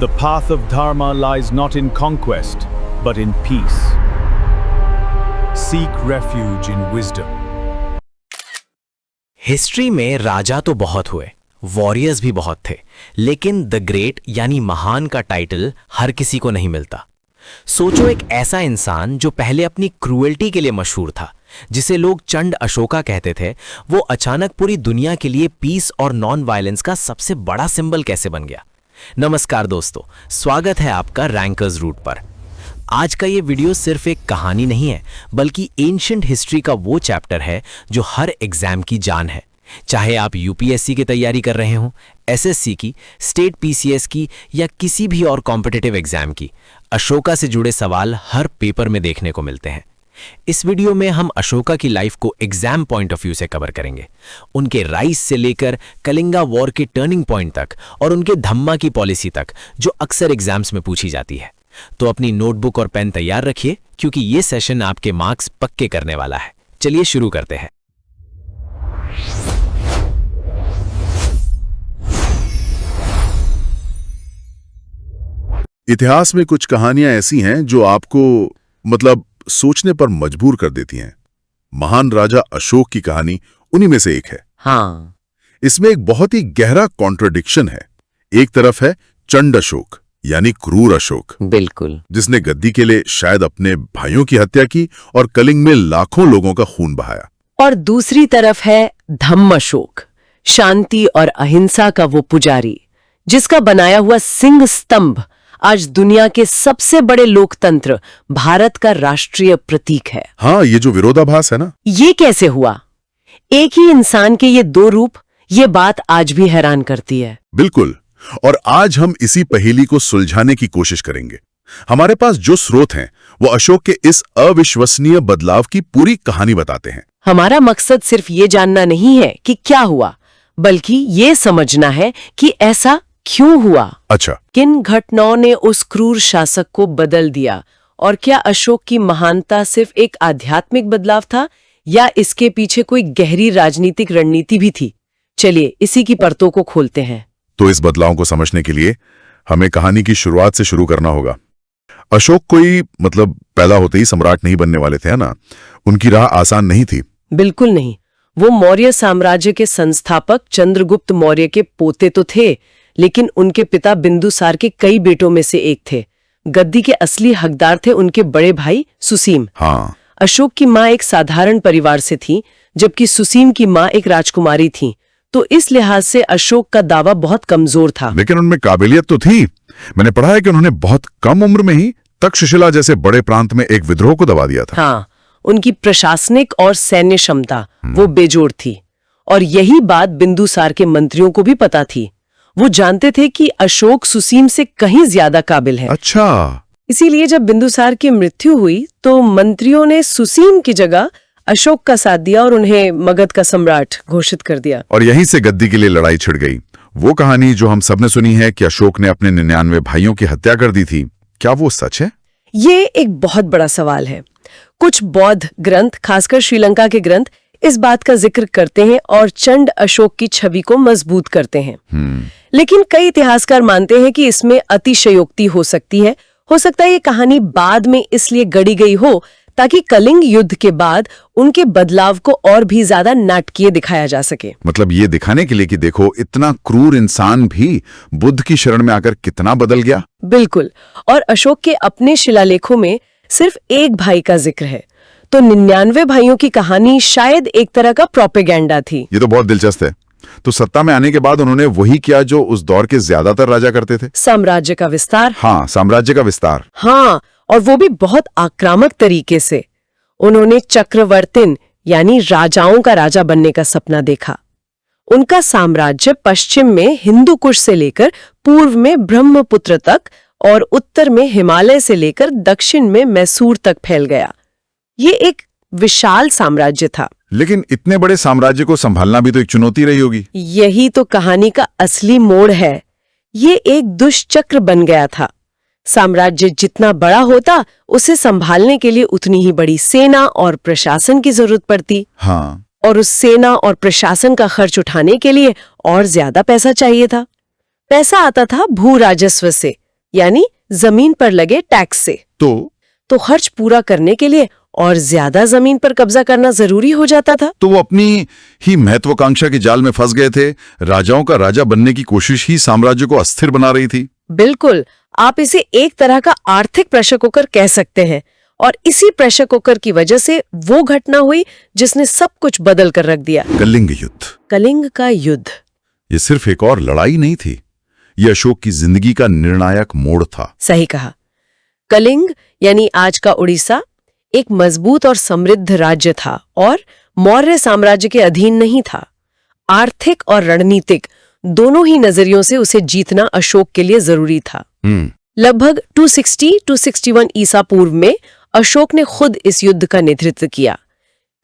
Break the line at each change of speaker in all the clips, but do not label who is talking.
The path of Dharma lies not in conquest, but in peace. Seek refuge in wisdom.
History में राजा तो बहुत हुए, warriors भी बहुत थे, लेकिन द ग्रेट यानी महान का टाइटल हर किसी को नहीं मिलता। सोचो एक ऐसा इंसान जो पहले अपनी क्रूएल्टी के लिए मशहूर था, जिसे लोग चंड अशोका कहते थे, वो अचानक पूरी दुनिया के लिए पीस और नॉन वायलेंस का सबसे बड़ा सिंबल कैसे बन गया। नमस्कार दोस्तों, स्वागत है आपका रैंकर्स रूट पर। आज का ये वीडियो सिर्फ एक कहानी नहीं है, बल्कि एंशिएंट हिस्ट्री का वो चैप्टर है जो हर एग्जाम की जान है। चाहे आप यूपीएससी की तैयारी कर रहे हो, एसएससी की, स्टेट पीसीएस की या किसी भी और कॉम्पिटिटिव एग्जाम की, अशोका से जुड़े सवाल हर पेपर में देखने को मिलते हैं। इस वीडियो में हम अशोका की लाइफ को एग्जाम पॉइंट ऑफ व्यू से कवर करेंगे, उनके राइज से लेकर कलिंगा वॉर के टर्निंग पॉइंट तक और उनके धम्मा की पॉलिसी तक, जो अक्सर एग्जाम्स में पूछी जाती है। तो अपनी नोटबुक और पेन तैयार रखिए, क्योंकि ये सेशन आपके मार्क्स पक्के करने वाला है। चलिए शुरू करते हैं।
इतिहास में कुछ कहानियां ऐसी हैं जो आपको सोचने पर मजबूर कर देती हैं। महान राजा अशोक की कहानी उन्हीं में से एक है।
हाँ,
इसमें एक बहुत ही गहरा कॉन्ट्रडिक्शन है। एक तरफ है चंड अशोक यानी क्रूर अशोक,
बिल्कुल,
जिसने गद्दी के लिए शायद अपने भाइयों की हत्या की और कलिंग में लाखों लोगों का खून बहाया।
और दूसरी तरफ है धम्म अशोक, शांति और अहिंसा का वो पुजारी, जिसका बनाया हुआ सिंह स्तंभ आज दुनिया के सबसे बड़े लोकतंत्र भारत का राष्ट्रीय प्रतीक है।
हाँ, ये जो विरोधाभास है ना,
ये कैसे हुआ? एक ही इंसान के ये दो रूप, ये बात आज भी हैरान करती है।
बिल्कुल। और आज हम इसी पहेली को सुलझाने की कोशिश करेंगे। हमारे पास जो स्रोत हैं, वो अशोक के इस अविश्वसनीय बदलाव की पूरी कहानी बताते हैं।
हमारा मकसद सिर्फ ये जानना नहीं है कि क्या हुआ, बल्कि ये समझना है कि ऐसा क्यों हुआ।
अच्छा,
किन घटनाओं ने उस क्रूर शासक को बदल दिया, और क्या अशोक की महानता सिर्फ एक आध्यात्मिक बदलाव था या इसके पीछे कोई गहरी राजनीतिक रणनीति भी थी? चलिए इसी की परतों को खोलते हैं।
तो इस बदलाव को समझने के लिए हमें कहानी की शुरुआत से शुरू करना होगा। अशोक कोई पैदा होते ही सम्राट नहीं बनने वाले थे, है ना? उनकी राह आसान नहीं थी।
बिल्कुल नहीं। वो मौर्य साम्राज्य के संस्थापक चंद्रगुप्त मौर्य के पोते तो थे, लेकिन उनके पिता बिंदुसार के कई बेटों में से एक थे। गद्दी के असली हकदार थे उनके बड़े भाई सुसीम।
हाँ।
अशोक की माँ एक साधारण परिवार से थी, जबकि सुसीम की माँ एक राजकुमारी थी। तो इस लिहाज से अशोक का दावा बहुत कमजोर था।
लेकिन उनमें काबिलियत तो थी। मैंने पढ़ा है कि उन्होंने बहुत कम उम्र में ही तक्षशिला जैसे बड़े प्रांत में एक विद्रोह को दबा दिया था।
हाँ, उनकी प्रशासनिक और सैन्य क्षमता वो बेजोड़ थी, और यही बात बिंदुसार के मंत्रियों को भी पता थी। वो जानते थे कि अशोक सुसीम से कहीं ज्यादा काबिल है।
अच्छा।
इसीलिए जब बिंदुसार की मृत्यु हुई तो मंत्रियों ने सुसीम की जगह अशोक का साथ दिया और उन्हें मगध का सम्राट घोषित कर दिया।
और यहीं से गद्दी के लिए लड़ाई छिड़ गई। वो कहानी जो हम सबने सुनी है कि अशोक ने अपने 99 भाइयों की हत्या कर दी थी, क्या वो सच है?
ये एक बहुत बड़ा सवाल है। कुछ बौद्ध ग्रंथ, खासकर श्रीलंका के ग्रंथ, इस बात का जिक्र करते हैं और चंड अशोक की छवि को मजबूत करते हैं। लेकिन कई इतिहासकार मानते हैं कि इसमें अतिशयोक्ति हो सकती है। हो सकता है ये कहानी बाद में इसलिए गढ़ी गई हो ताकि कलिंग युद्ध के बाद उनके बदलाव को और भी ज्यादा नाटकीय दिखाया जा सके।
ये दिखाने के लिए कि देखो, इतना क्रूर इंसान भी बुद्ध की शरण में आकर कितना बदल गया।
बिल्कुल। और अशोक के अपने शिलालेखों में सिर्फ एक भाई का जिक्र है, तो 99 भाइयों की कहानी शायद एक तरह का प्रोपेगेंडा थी।
ये तो बहुत दिलचस्प है। तो सत्ता में आने के बाद उन्होंने वही किया जो उस दौर के ज्यादातर राजा करते थे,
साम्राज्य का विस्तार।
हाँ, साम्राज्य का विस्तार।
हाँ, और वो भी बहुत आक्रामक तरीके से। उन्होंने चक्रवर्तिन यानी राजाओं का राजा बनने का सपना देखा। उनका साम्राज्य पश्चिम में हिंदू कुश से लेकर पूर्व में ब्रह्मपुत्र तक और उत्तर में हिमालय से लेकर दक्षिण में मैसूर तक फैल गया। ये एक विशाल साम्राज्य था।
लेकिन इतने बड़े साम्राज्य को संभालना भी तो एक चुनौती रही होगी।
यही तो कहानी का असली मोड़ है। ये एक दुष्चक्र बन गया था। साम्राज्य जितना बड़ा होता, उसे संभालने के लिए उतनी ही बड़ी सेना और प्रशासन की जरूरत पड़ती।
हाँ।
और उस सेना और प्रशासन का खर्च उठाने के लिए और ज्यादा पैसा चाहिए था। पैसा आता था भू राजस्व से, यानी जमीन पर लगे टैक्स से। तो खर्च पूरा करने के लिए और ज्यादा जमीन पर कब्जा करना जरूरी हो जाता था।
तो वो अपनी ही महत्वाकांक्षा के जाल में फंस गए थे। राजाओं का राजा बनने की कोशिश ही साम्राज्य को अस्थिर बना रही थी।
बिल्कुल, आप इसे एक तरह का आर्थिक प्रेशर कुकर कह सकते हैं। और इसी प्रेशर कुकर की वजह से वो घटना हुई जिसने सब कुछ बदल कर रख दिया।
कलिंग युद्ध।
कलिंग का युद्ध।
ये सिर्फ एक और लड़ाई नहीं थी, ये अशोक की जिंदगी का निर्णायक मोड़ था।
सही कहा। कलिंग यानी आज का उड़ीसा एक मजबूत और समृद्ध राज्य था और मौर्य साम्राज्य के अधीन नहीं था। आर्थिक और रणनीतिक दोनों ही नजरियों से उसे जीतना अशोक के लिए जरूरी था। लगभग 260-261 ईसा पूर्व में अशोक ने खुद इस युद्ध का नेतृत्व किया।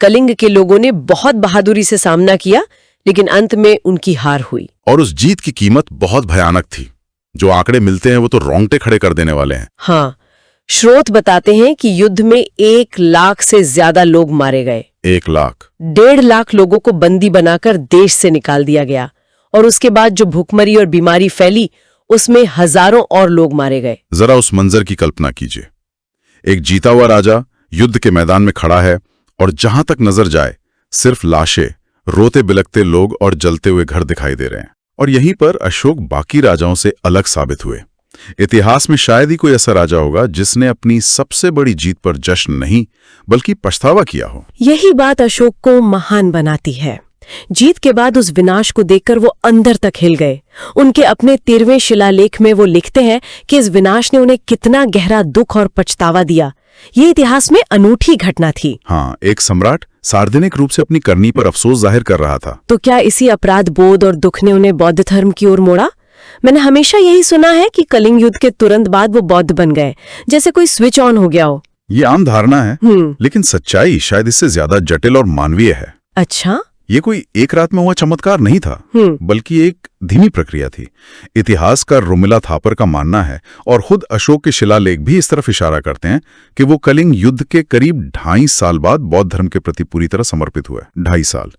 कलिंग के लोगों ने बहुत बहादुरी से सामना किया, लेकिन अंत में उनकी हार हुई।
और उस जीत की कीमत बहुत भयानक थी। जो आंकड़े मिलते हैं वो तो रोंगटे खड़े कर देने वाले हैं।
हाँ, स्रोत बताते हैं कि युद्ध में 1 लाख से ज्यादा लोग मारे गए।
1 लाख।
1.5 लाख लोगों को बंदी बनाकर देश से निकाल दिया गया। और उसके बाद जो भूखमरी और बीमारी फैली, उसमें हजारों और लोग मारे गए।
जरा उस मंजर की कल्पना कीजिए। एक जीता हुआ राजा युद्ध के मैदान में खड़ा है और जहां तक नजर जाए सिर्फ लाशें, रोते बिलखते लोग और जलते हुए घर दिखाई दे रहे हैं। और यहीं पर अशोक बाकी राजाओं से अलग साबित हुए। इतिहास में शायद ही कोई ऐसा राजा होगा जिसने अपनी सबसे बड़ी जीत पर जश्न नहीं बल्कि पछतावा किया हो।
यही बात अशोक को महान बनाती है। जीत के बाद उस विनाश को देखकर वो अंदर तक हिल गए। उनके अपने 13वें शिलालेख में वो लिखते हैं कि इस विनाश ने उन्हें कितना गहरा दुख और पछतावा दिया। ये इतिहास में अनूठी घटना थी।
हाँ, एक सम्राट सार्वजनिक रूप से अपनी करनी पर अफसोस जाहिर कर रहा था।
तो क्या इसी अपराध बोध और दुख ने उन्हें बौद्ध धर्म की ओर मोड़ा? मैंने हमेशा यही सुना है कि कलिंग युद्ध के तुरंत बाद वो बौद्ध बन गए, जैसे कोई स्विच ऑन हो गया हो।
ये आम धारणा है, लेकिन सच्चाई शायद इससे ज्यादा जटिल और मानवीय है।
अच्छा?
ये कोई एक रात में हुआ चमत्कार नहीं था, बल्कि एक धीमी प्रक्रिया थी। इतिहासकार रुमिला थापर का मानना है, और खुद अशोक के शिलालेख भी इस तरफ इशारा करते हैं कि वो कलिंग युद्ध के करीब 2.5 साल बाद बौद्ध धर्म के प्रति पूरी तरह समर्पित हुए। 2.5 साल।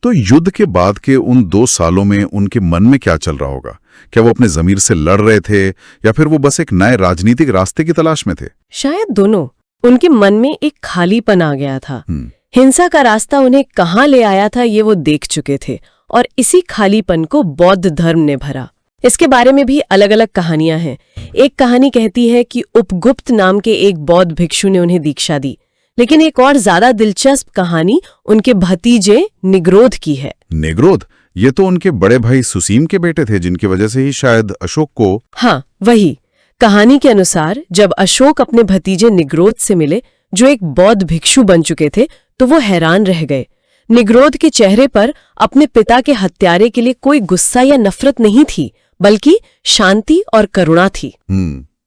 तो युद्ध के बाद के उन 2 सालों में उनके मन में क्या चल रहा होगा? क्या वो अपने जमीर से लड़ रहे थे या फिर वो बस एक नए राजनीतिक रास्ते की तलाश में थे?
शायद दोनों। उनके मन में एक खालीपन आ गया था। हिंसा का रास्ता उन्हें कहाँ ले आया था ये वो देख चुके थे, और इसी खालीपन को बौद्ध धर्म ने भरा। इसके बारे में भी अलग अलग कहानियां हैं। एक कहानी कहती है कि उपगुप्त नाम के एक बौद्ध भिक्षु ने उन्हें दीक्षा दी, लेकिन एक और ज्यादा दिलचस्प कहानी उनके भतीजे निग्रोध की है।
निग्रोध? ये तो उनके बड़े भाई सुसीम के बेटे थे, जिनकी वजह से ही शायद अशोक को।
हाँ, वही। कहानी के अनुसार जब अशोक अपने भतीजे निग्रोध से मिले, जो एक बौद्ध भिक्षु बन चुके थे, तो वो हैरान रह गए। निग्रोध के चेहरे पर अपने पिता के हत्यारे के लिए कोई गुस्सा या नफरत नहीं थी, बल्कि शांति और करुणा थी।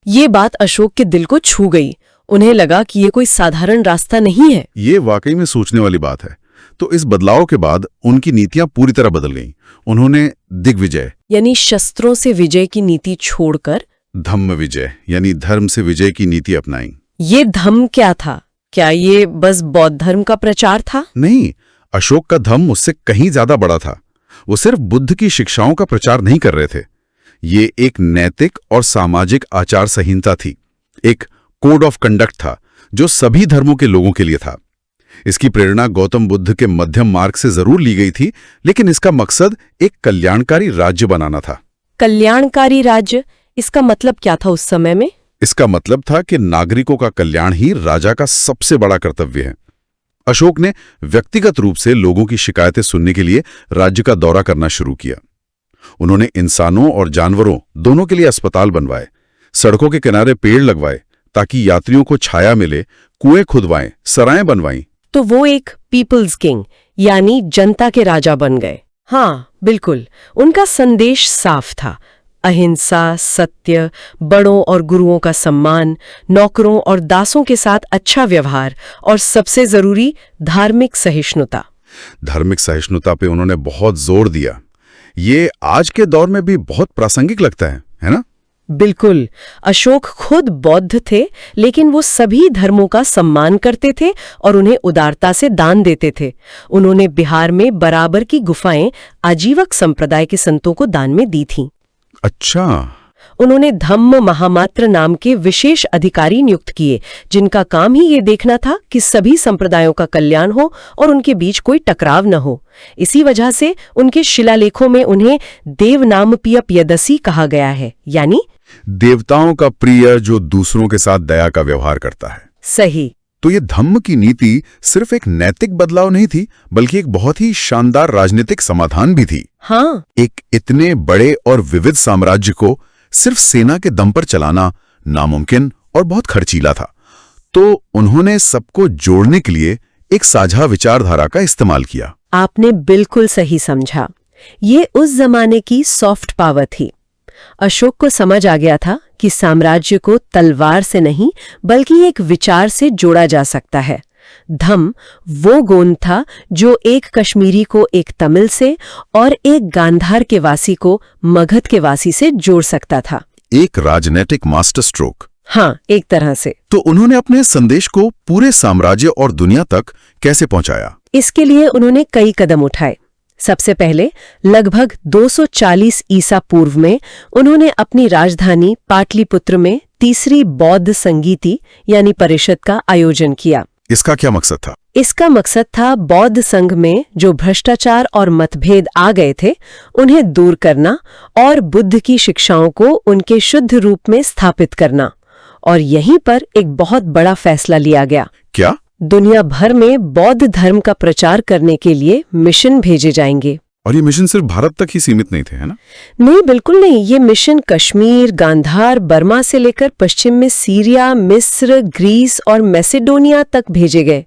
ये बात अशोक के दिल को छू गई। उन्हें लगा कि ये कोई साधारण रास्ता नहीं है।
ये वाकई में सोचने वाली बात है। तो इस बदलाव के बाद उनकी नीतियां पूरी तरह बदल गईं। उन्होंने दिग्विजय
यानी शस्त्रों से विजय की नीति छोड़कर
धम्म विजय यानी धर्म से विजय की नीति अपनाई।
ये धम्म क्या था? क्या ये बस बौद्ध धर्म का प्रचार था?
नहीं, अशोक का धम्म उससे कहीं ज्यादा बड़ा था। वो सिर्फ बुद्ध की शिक्षाओं का प्रचार नहीं कर रहे थे। ये एक नैतिक और सामाजिक आचार संहिता थी, एक कोड ऑफ कंडक्ट था जो सभी धर्मों के लोगों के लिए था। इसकी प्रेरणा गौतम बुद्ध के मध्यम मार्ग से जरूर ली गई थी, लेकिन इसका मकसद एक कल्याणकारी राज्य बनाना था।
कल्याणकारी राज्य? इसका मतलब क्या था उस समय में?
इसका मतलब था कि नागरिकों का कल्याण ही राजा का सबसे बड़ा कर्तव्य है। अशोक ने व्यक्तिगत रूप से लोगों की शिकायतें सुनने के लिए राज्य का दौरा करना शुरू किया। उन्होंने इंसानों और जानवरों दोनों के लिए अस्पताल बनवाए, सड़कों के किनारे पेड़ लगवाए ताकि यात्रियों को छाया मिले, कुएं खुदवाएं, सराएं बनवाईं।
तो वो एक पीपल्स किंग यानी जनता के राजा बन गए। हाँ, बिल्कुल। उनका संदेश साफ था। अहिंसा, सत्य, बड़ों और गुरुओं का सम्मान, नौकरों और दासों के साथ अच्छा व्यवहार, और सबसे जरूरी धार्मिक सहिष्णुता।
धार्मिक सहिष्णुता पे उन्होंने बहुत जोर दिया। ये आज के दौर में भी बहुत प्रासंगिक लगता है ना?
बिल्कुल। अशोक खुद बौद्ध थे, लेकिन वो सभी धर्मों का सम्मान करते थे और उन्हें उदारता से दान देते थे। उन्होंने बिहार में बराबर की गुफाएं आजीवक संप्रदाय के संतों को दान में दी थीं।
अच्छा।
उन्होंने धम्म महामात्र नाम के विशेष अधिकारी नियुक्त किए, जिनका काम ही ये देखना था कि सभी संप्रदायों का कल्याण हो और उनके बीच कोई टकराव न हो। इसी वजह से उनके शिलालेखों में उन्हें देवनामप्रिय प्रियदसी कहा गया है, यानी
देवताओं का प्रिय जो दूसरों के साथ दया का व्यवहार करता है।
सही।
तो ये धम्म की नीति सिर्फ एक नैतिक बदलाव नहीं थी, बल्कि एक बहुत ही शानदार राजनीतिक समाधान भी थी।
हाँ,
एक इतने बड़े और विविध साम्राज्य को सिर्फ सेना के दम पर चलाना नामुमकिन और बहुत खर्चीला था, तो उन्होंने सबको जोड़ने के लिए एक साझा विचारधारा का इस्तेमाल किया।
आपने बिल्कुल सही समझा। ये उस जमाने की सॉफ्ट पावर थी। अशोक को समझ आ गया था कि साम्राज्य को तलवार से नहीं बल्कि एक विचार से जोड़ा जा सकता है। धम्म वो गोंद था जो एक कश्मीरी को एक तमिल से और एक गांधार के वासी को मगध के वासी से जोड़ सकता था।
एक राजनीतिक मास्टर स्ट्रोक।
हाँ, एक तरह से।
तो उन्होंने अपने संदेश को पूरे साम्राज्य और दुनिया तक कैसे पहुंचाया?
इसके लिए उन्होंने कई कदम उठाए। सबसे पहले लगभग 240 ईसा पूर्व में उन्होंने अपनी राजधानी पाटलिपुत्र में तीसरी बौद्ध संगीति यानी परिषद का आयोजन किया।
इसका क्या मकसद था?
इसका मकसद था बौद्ध संघ में जो भ्रष्टाचार और मतभेद आ गए थे उन्हें दूर करना और बुद्ध की शिक्षाओं को उनके शुद्ध रूप में स्थापित करना। और यहीं पर एक बहुत बड़ा फैसला लिया गया।
क्या?
दुनिया भर में बौद्ध धर्म का प्रचार करने के लिए मिशन भेजे जाएंगे।
और ये मिशन सिर्फ भारत तक ही सीमित नहीं थे, है ना?
नहीं, बिल्कुल नहीं। ये मिशन कश्मीर, गांधार, बर्मा से लेकर पश्चिम में सीरिया, मिस्र, ग्रीस और मैसेडोनिया तक भेजे गए।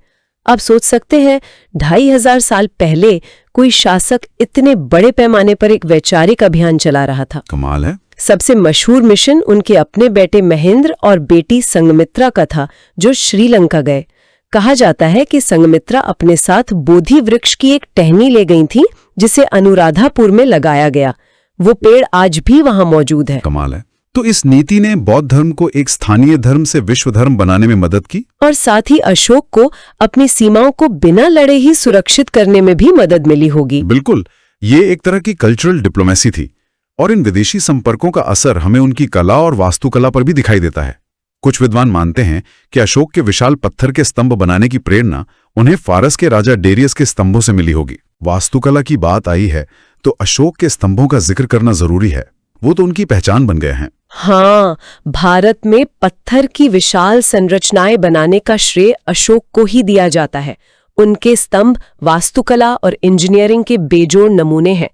आप सोच सकते हैं 2500 साल पहले कोई शासक इतने बड़े पैमाने पर एक वैचारिक अभियान चला रहा था।
कमाल है।
सबसे मशहूर मिशन उनके अपने बेटे महेंद्र और बेटी संगमित्रा का था, जो श्रीलंका गए। कहा जाता है कि संगमित्रा अपने साथ बोधि वृक्ष की एक टहनी ले गई थी, जिसे अनुराधापुर में लगाया गया। वो पेड़ आज भी वहां मौजूद है।
कमाल है। तो इस नीति ने बौद्ध धर्म को एक स्थानीय धर्म से विश्व धर्म बनाने में मदद की
और साथ ही अशोक को अपनी सीमाओं को बिना लड़े ही सुरक्षित करने में भी मदद मिली होगी।
बिल्कुल, ये एक तरह की कल्चरल डिप्लोमेसी थी। और इन विदेशी संपर्कों का असर हमें उनकी कला और वास्तुकला पर भी दिखाई देता है। कुछ विद्वान मानते हैं कि अशोक के विशाल पत्थर के स्तंभ बनाने की प्रेरणा उन्हें फारस के राजा डेरियस के स्तंभों से मिली होगी। वास्तुकला की बात आई है तो अशोक के स्तंभों का जिक्र करना जरूरी है। वो तो उनकी पहचान बन गए हैं।
हाँ, भारत में पत्थर की विशाल संरचनाएं बनाने का श्रेय अशोक को ही दिया जाता है। उनके स्तंभ वास्तुकला और इंजीनियरिंग के बेजोड़ नमूने हैं।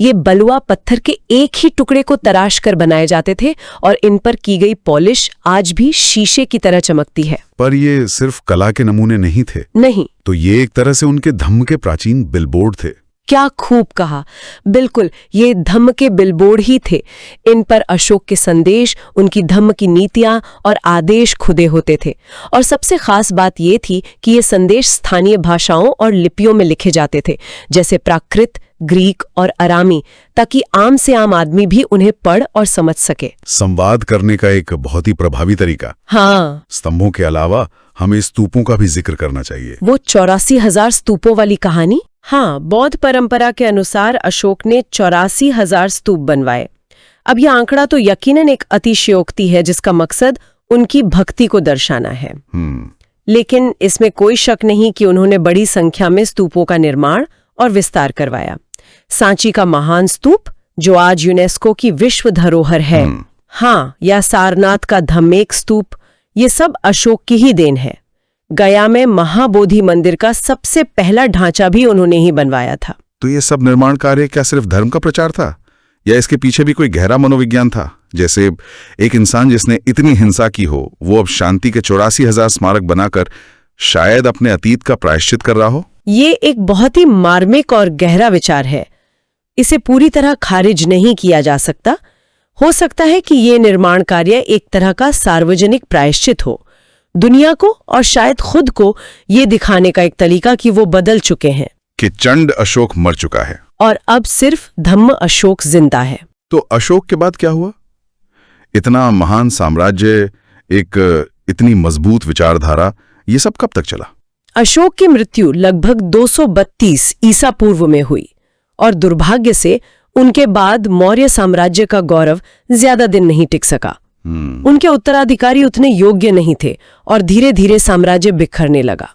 ये बलुआ पत्थर के एक ही टुकड़े को तराश कर बनाए जाते थे और इन पर की गई पॉलिश आज भी शीशे की तरह चमकती है।
पर ये सिर्फ कला के नमूने नहीं थे।
नहीं,
तो ये एक तरह से उनके धम्म के प्राचीन बिलबोर्ड थे।
क्या खूब कहा। बिल्कुल, ये धम्म के बिलबोर्ड ही थे। इन पर अशोक के संदेश, उनकी धम्म की नीतियां और आदेश खुदे होते थे। और सबसे खास बात ये थी कि ये संदेश स्थानीय भाषाओं और लिपियों में लिखे जाते थे, जैसे प्राकृत, ग्रीक और अरामी, ताकि आम से आम आदमी भी उन्हें पढ़ और समझ सके।
संवाद करने का एक बहुत ही प्रभावी तरीका।
हाँ,
स्तंभों के अलावा हमें स्तूपों का भी जिक्र करना चाहिए।
वो 84,000 स्तूपों वाली कहानी। हाँ, बौद्ध परंपरा के अनुसार अशोक ने 84,000 स्तूप बनवाए। अब यह आंकड़ा तो यकीनन एक अतिशयोक्ति है, जिसका मकसद उनकी भक्ति को दर्शाना है। लेकिन इसमें कोई शक नहीं कि उन्होंने बड़ी संख्या में स्तूपों का निर्माण और विस्तार करवाया। सांची का महान स्तूप, जो आज यूनेस्को की विश्व धरोहर है, हाँ, या सारनाथ का धम्मेक स्तूप, ये सब अशोक की ही देन है। गया में महाबोधि मंदिर का सबसे पहला ढांचा भी उन्होंने ही बनवाया था।
तो ये सब निर्माण कार्य क्या सिर्फ धर्म का प्रचार था, या इसके पीछे भी कोई गहरा मनोविज्ञान था? जैसे एक इंसान जिसने इतनी हिंसा की हो, वो अब शांति के 84,000 स्मारक बनाकर शायद अपने अतीत का प्रायश्चित कर रहा हो।
ये एक बहुत ही मार्मिक और गहरा विचार है। इसे पूरी तरह खारिज नहीं किया जा सकता। हो सकता है कि ये निर्माण कार्य एक तरह का सार्वजनिक प्रायश्चित हो, दुनिया को और शायद खुद को ये दिखाने का एक तरीका कि वो बदल चुके हैं,
कि चंड अशोक मर चुका है
और अब सिर्फ धम्म अशोक जिंदा है।
तो अशोक के बाद क्या हुआ? इतना महान साम्राज्य, एक इतनी मजबूत विचारधारा, ये सब कब तक चला?
अशोक की मृत्यु लगभग 232 ईसा पूर्व में हुई और दुर्भाग्य से उनके बाद मौर्य साम्राज्य का गौरव ज्यादा दिन नहीं टिक सका। उनके उत्तराधिकारी उतने योग्य नहीं थे और धीरे धीरे साम्राज्य बिखरने लगा।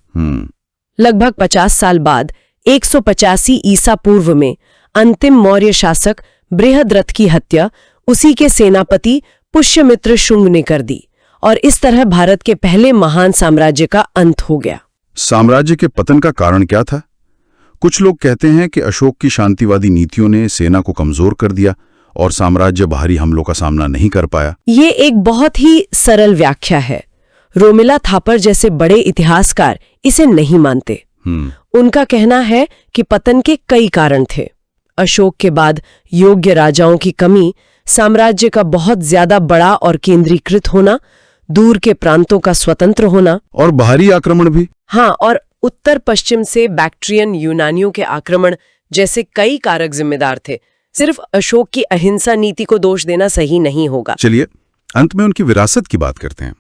लगभग 50 साल बाद 185 ईसा पूर्व में अंतिम मौर्य शासक बृहद्रथ की हत्या उसी के सेनापति पुष्यमित्र शुंग ने कर दी और इस तरह भारत के पहले महान साम्राज्य का अंत हो गया।
साम्राज्य के पतन का कारण क्या था? कुछ लोग कहते हैं कि अशोक की शांतिवादी नीतियों ने सेना को कमजोर कर दिया और साम्राज्य बाहरी हमलों का सामना नहीं कर पाया।
ये एक बहुत ही सरल व्याख्या है। रोमिला थापर जैसे बड़े इतिहासकार इसे नहीं मानते। उनका कहना है कि पतन के कई कारण थे। अशोक के बाद योग्य राजाओं की कमी, साम्राज्य का बहुत ज्यादा बड़ा और केंद्रीकृत होना, दूर के प्रांतों का स्वतंत्र होना
और बाहरी आक्रमण भी।
हाँ, और उत्तर पश्चिम से बैक्ट्रियन यूनानियों के आक्रमण जैसे कई कारक जिम्मेदार थे। सिर्फ अशोक की अहिंसा नीति को दोष देना सही नहीं होगा।
चलिए अंत में उनकी विरासत की बात करते हैं।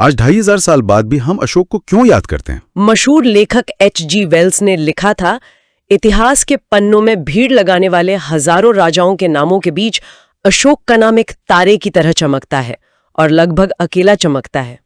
आज 2500 साल बाद भी हम अशोक को क्यों याद करते हैं?
मशहूर लेखक H.G. वेल्स ने लिखा था, इतिहास के पन्नों में भीड़ लगाने वाले हजारों राजाओं के नामों के बीच अशोक का नाम एक तारे की तरह चमकता है और लगभग अकेला चमकता है।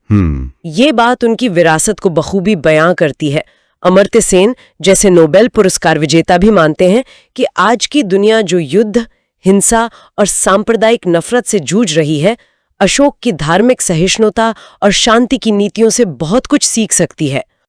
ये बात उनकी विरासत को बखूबी बयां करती है। अमर्त्य सेन जैसे नोबेल पुरस्कार विजेता भी मानते हैं कि आज की दुनिया जो युद्ध, हिंसा और सांप्रदायिक नफरत से जूझ रही है, अशोक की धार्मिक सहिष्णुता और शांति की नीतियों से बहुत कुछ सीख सकती है।